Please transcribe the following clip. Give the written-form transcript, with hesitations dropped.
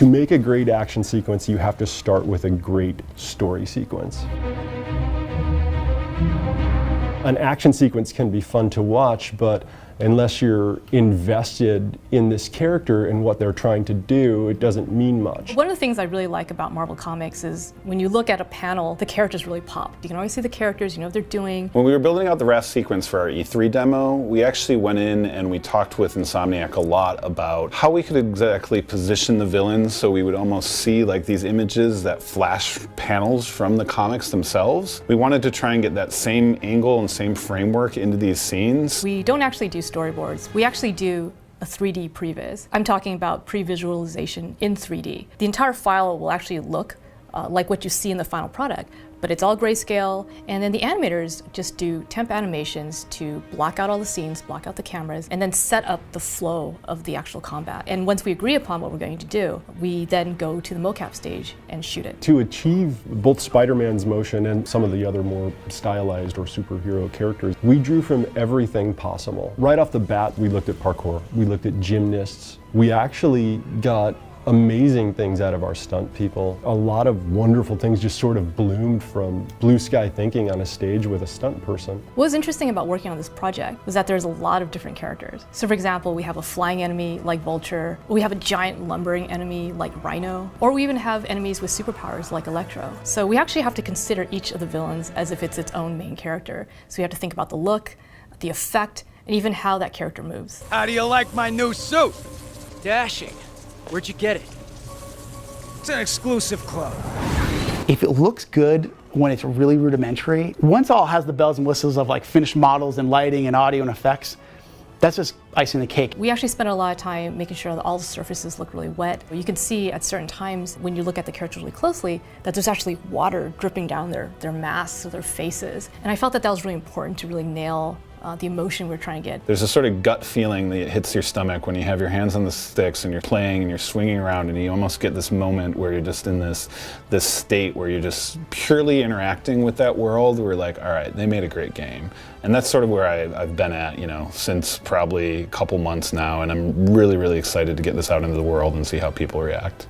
To make a great action sequence, you have to start with a great story sequence. An action sequence can be fun to watch, but unless you're invested in this character and what they're trying to do, it doesn't mean much. One of the things I really like about Marvel Comics is when you look at a panel, the characters really pop. You can always see the characters, you know what they're doing. When we were building out the raft sequence for our E3 demo, we actually went in and we talked with Insomniac a lot about how we could exactly position the villains so we would almost see like these images that flash panels from the comics themselves. We wanted to try and get that same angle and same framework into these scenes. We don't actually do storyboards. We actually do a 3D previs. I'm talking about pre-visualization in 3D. The entire file will actually look like what you see in the final product, but it's all grayscale, and then the animators just do temp animations to block out all the scenes, block out the cameras, and then set up the flow of the actual combat. And once we agree upon what we're going to do, we then go to the mocap stage and shoot it. To achieve both Spider-Man's motion and some of the other more stylized or superhero characters, we drew from everything possible. Right off the bat, we looked at parkour, we looked at gymnasts. We actually got amazing things out of our stunt people. A lot of wonderful things just sort of bloomed from blue sky thinking on a stage with a stunt person. What was interesting about working on this project was that there's a lot of different characters. So for example, we have a flying enemy like Vulture, or we have a giant lumbering enemy like Rhino, or we even have enemies with superpowers like Electro. So we actually have to consider each of the villains as if it's its own main character. So we have to think about the look, the effect, and even how that character moves. How do you like my new suit? Dashing. Where'd you get it? It's an exclusive club. If it looks good when it's really rudimentary, once it all has the bells and whistles of like finished models and lighting and audio and effects, that's just icing the cake. We actually spent a lot of time making sure that all the surfaces look really wet. You can see at certain times when you look at the characters really closely that there's actually water dripping down their masks or their faces. And I felt that that was really important to really nail the emotion we're trying to get. There's a sort of gut feeling that hits your stomach when you have your hands on the sticks and you're playing and you're swinging around, and you almost get this moment where you're just in this state where you're just purely interacting with that world. We're like, all right, they made a great game. And that's sort of where I've been at, you know, since probably a couple months now, and I'm really, really excited to get this out into the world and see how people react.